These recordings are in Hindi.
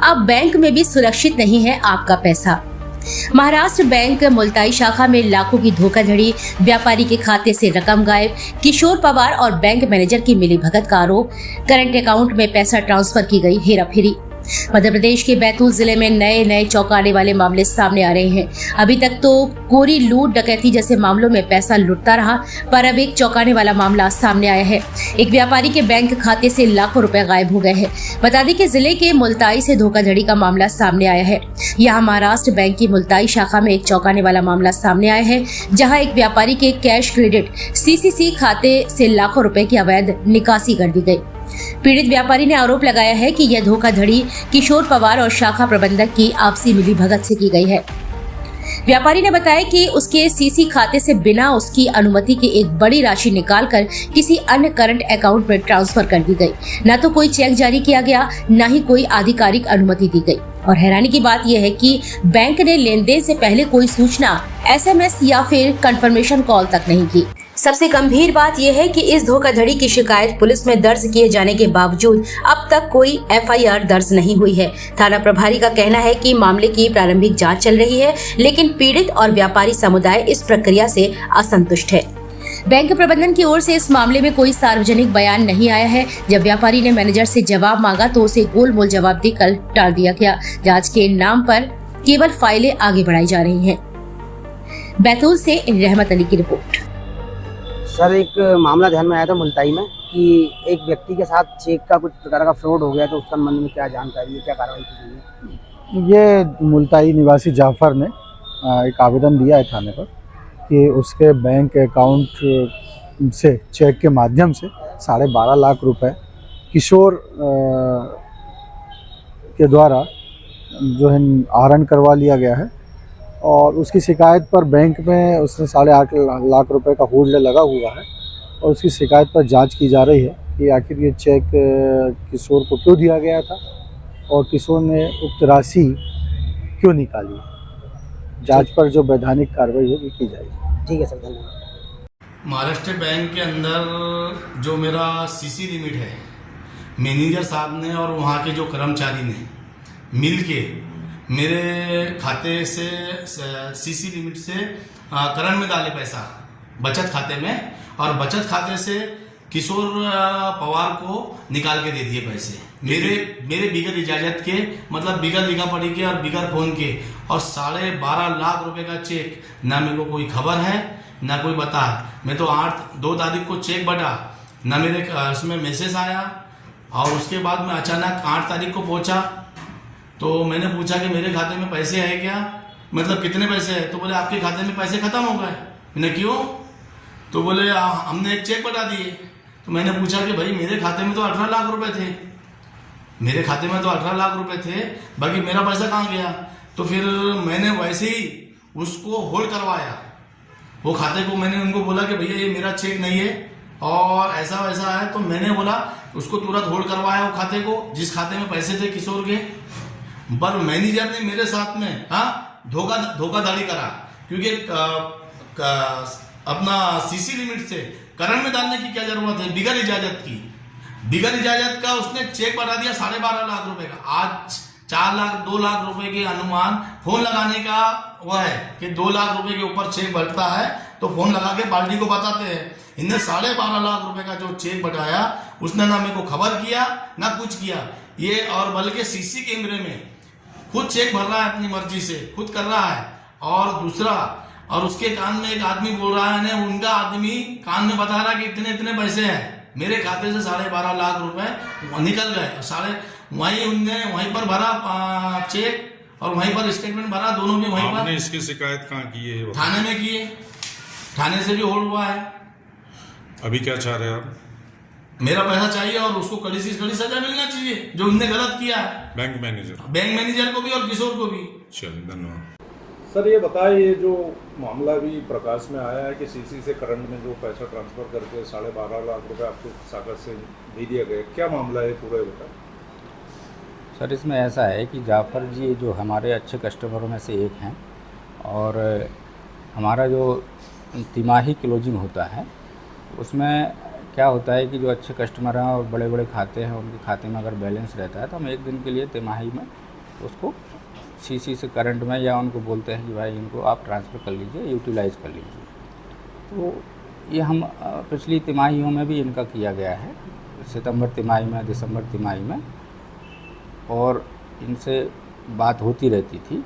अब बैंक में भी सुरक्षित नहीं है आपका पैसा। महाराष्ट्र बैंक मुल्ताई शाखा में लाखों की धोखाधड़ी, व्यापारी के खाते से रकम गायब, किशोर पवार और बैंक मैनेजर की मिलीभगत का आरोप, करंट अकाउंट में पैसा ट्रांसफर की गई हेराफेरी। मध्य प्रदेश के बैतूल जिले में नए चौंकाने वाले मामले सामने आ रहे हैं। अभी तक तो कोरी लूट डकैती जैसे मामलों में पैसा लुटता रहा, पर अब एक चौंकाने वाला मामला सामने आया है। एक व्यापारी के बैंक खाते से लाखों रुपए गायब हो गए हैं। बता दें कि जिले के मुल्ताई से धोखाधड़ी का मामला सामने आया है। यहाँ महाराष्ट्र बैंक की मुल्ताई शाखा में एक चौंकाने वाला मामला सामने आया है, जहाँ एक व्यापारी के कैश क्रेडिट CCC खाते से लाखों रुपए की अवैध निकासी कर दी गई। पीड़ित व्यापारी ने आरोप लगाया है कि यह धोखाधड़ी किशोर पवार और शाखा प्रबंधक की आपसी मिलीभगत से की गई है। व्यापारी ने बताया कि उसके CC खाते से बिना उसकी अनुमति के एक बड़ी राशि निकालकर किसी अन्य करंट अकाउंट में ट्रांसफर कर दी गई। न तो कोई चेक जारी किया गया, न ही कोई आधिकारिक अनुमति दी गई। और हैरानी की बात यह है कि बैंक ने लेन देन से पहले कोई सूचना, SMS या फिर कंफर्मेशन कॉल तक नहीं की। सबसे गंभीर बात यह है कि इस धोखाधड़ी की शिकायत पुलिस में दर्ज किए जाने के बावजूद अब तक कोई FIR दर्ज नहीं हुई है। थाना प्रभारी का कहना है कि मामले की प्रारंभिक जांच चल रही है, लेकिन पीड़ित और व्यापारी समुदाय इस प्रक्रिया से असंतुष्ट है। बैंक प्रबंधन की ओर से इस मामले में कोई सार्वजनिक बयान नहीं आया है। जब व्यापारी ने मैनेजर से जवाब मांगा तो उसे गोलमोल जवाब देकर टाल दिया गया। जांच के नाम पर केवल फाइलें आगे बढ़ाई जा रही हैं। बैतूल से रहमत अली की रिपोर्ट। सर, एक मामला ध्यान में आया था मुल्ताई में कि एक व्यक्ति के साथ चेक का कुछ प्रकार का फ्रॉड हो गया, तो उसका संबंध में क्या जानकारी है, क्या कार्रवाई की गई है? ये मुल्ताई निवासी जाफर ने एक आवेदन दिया है थाने पर कि उसके बैंक अकाउंट से चेक के माध्यम से 12.5 लाख रुपए किशोर के द्वारा जो है आहरण करवा लिया गया है। और उसकी शिकायत पर बैंक में उसने 8.5 लाख रुपए का होल्ड लगा हुआ है और उसकी शिकायत पर जांच की जा रही है कि आखिर ये चेक किशोर को क्यों दिया गया था और किशोर ने उक्त राशि क्यों निकाली। जांच पर जो वैधानिक कार्रवाई होगी की जाएगी। ठीक है सर, धन्यवाद। महाराष्ट्र बैंक के अंदर जो मेरा CC लिमिट है, मैनेजर साहब ने और वहाँ के जो कर्मचारी ने मिल के मेरे खाते से CC लिमिट से करंट में डाले पैसा बचत खाते में, और बचत खाते से किशोर पवार को निकाल के दे दिए पैसे मेरे बिगर इजाजत के, मतलब बिगर लिखा पढ़ी के और बिगर फोन के, और 12.5 लाख रुपए का चेक। ना मेरे को कोई खबर है, ना कोई बता है। मैं तो 2 तारीख को चेक बटा, ना मेरे उसमें मैसेज आया, और उसके बाद मैं अचानक 8 तारीख को पहुंचा तो मैंने पूछा कि मेरे खाते में पैसे है क्या, मतलब कितने पैसे हैं? तो बोले आपके खाते में पैसे खत्म हो गए। मैंने क्यों? तो बोले हमने एक चेक बता दिए। तो मैंने पूछा कि भाई मेरे खाते में तो 18 लाख रुपए थे, मेरे खाते में तो 18 लाख रुपए थे, बाकी मेरा पैसा कहाँ गया? तो फिर मैंने वैसे ही उसको होल्ड करवाया, वो खाते को। मैंने उनको बोला कि भैया ये मेरा चेक नहीं है और ऐसा वैसा है, तो मैंने बोला उसको तुरंत होल्ड करवाया वो खाते को, जिस खाते में पैसे थे किशोर के। पर मैनेजर ने मेरे साथ में धोखाधड़ी करा, क्योंकि अपना CC लिमिट से करंट में डालने की क्या जरूरत है, बिगर इजाजत की। बिगर इजाजत का उसने चेक बढ़ा दिया 12.5 लाख रुपए का। आज 2 लाख रुपए के अनुमान फोन लगाने का वह है कि 2 लाख रुपए के ऊपर चेक बढ़ता है तो फोन लगा के पार्टी को बताते हैं। इनने 12.5 लाख रुपए का जो चेक बढ़ाया, उसने ना मेरे को खबर किया ना कुछ किया ये, और बल्कि CC कैमरे में खुद चेक भर रहा है, अपनी मर्जी से खुद कर रहा है। और दूसरा, और उसके कान में एक आदमी बोल रहा है, उनका आदमी कान में बता रहा है कि इतने इतने पैसे हैं मेरे खाते से, 12.5 लाख रुपए निकल गए। वहीं पर भरा चेक और वहीं पर स्टेटमेंट भरा, दोनों भी वहीं पर। आपने इसकी शिकायत कहाँ की है? थाने में की है, थाने से भी होल्ड हुआ है। अभी क्या चाह रहे हैं आप? मेरा पैसा चाहिए और उसको कड़ी से कड़ी सजा मिलना चाहिए जो उनने गलत किया है। बैंक मैनेजर को भी और किशोर को भी। चलिए, धन्यवाद। सर ये बताए, ये जो मामला भी प्रकाश में आया है कि CC से करंट में जो पैसा ट्रांसफर करके 12.5 लाख रुपए आपको शाखा से दे दिया गया, क्या मामला है पूरा बताए? सर इसमें ऐसा है कि जाफ़र जी जो हमारे अच्छे कस्टमरों में से एक हैं, और हमारा जो तिमाही क्लोजिंग होता है उसमें क्या होता है कि जो अच्छे कस्टमर हैं और बड़े बड़े खाते हैं, उनके खाते में अगर बैलेंस रहता है तो हम एक दिन के लिए तिमाही में उसको सीसी से करंट में, या उनको बोलते हैं कि भाई इनको आप ट्रांसफ़र कर लीजिए, यूटिलाइज़ कर लीजिए। तो ये हम पिछली तिमाहियों में भी इनका किया गया है, सितंबर तिमाही में, दिसंबर तिमाही में, और इनसे बात होती रहती थी।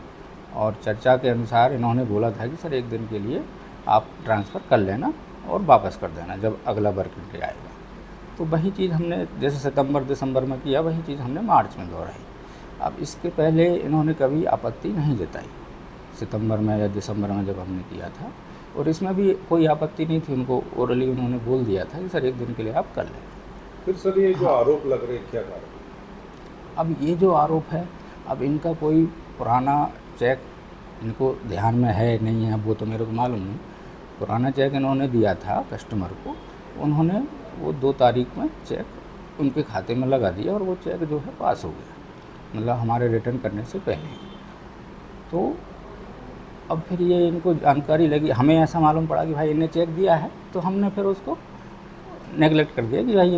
और चर्चा के अनुसार इन्होंने बोला था कि सर एक दिन के लिए आप ट्रांसफ़र कर लेना और वापस कर देना जब अगला वर्किंग डे आएगा। तो वही चीज़ हमने जैसे सितंबर दिसंबर में किया, वही चीज़ हमने मार्च में दोहराई। अब इसके पहले इन्होंने कभी आपत्ति नहीं जताई, सितंबर में या दिसंबर में जब हमने किया था, और इसमें भी कोई आपत्ति नहीं थी। उनको ओरली उन्होंने बोल दिया था कि सर एक दिन के लिए आप कर लें। फिर सर ये जो आरोप लग रहे हैं, क्या कारण? अब ये जो आरोप है, अब इनका कोई पुराना चेक इनको ध्यान में है नहीं है, वो तो मेरे को मालूम नहीं। पुराना चेक इन्होंने दिया था कस्टमर को, उन्होंने वो 2 तारीख में चेक उनके खाते में लगा दिया और वो चेक जो है पास हो गया, मतलब हमारे रिटर्न करने से पहले। तो अब फिर ये इनको जानकारी लगी, हमें ऐसा मालूम पड़ा कि भाई इनने चेक दिया है, तो हमने फिर उसको नेगलेक्ट कर दिया कि भाई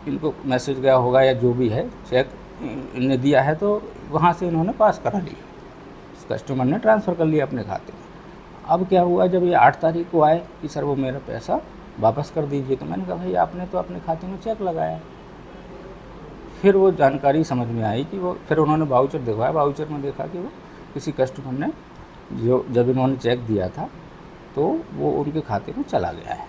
इनको मैसेज गया होगा या जो भी है, चेक इनने दिया है तो वहाँ से इन्होंने पास करा लिया, कस्टमर ने ट्रांसफ़र कर लिया अपने खाते में। अब क्या हुआ, जब ये 8 तारीख को आए कि सर वो मेरा पैसा वापस कर दीजिए, तो मैंने कहा भाई आपने तो अपने खाते में चेक लगाया। फिर वो जानकारी समझ में आई कि वो, फिर उन्होंने वाउचर दिखवाया, वाउचर में देखा कि वो किसी कस्टमर ने जो जब इन्होंने चेक दिया था तो वो उनके खाते में चला गया है।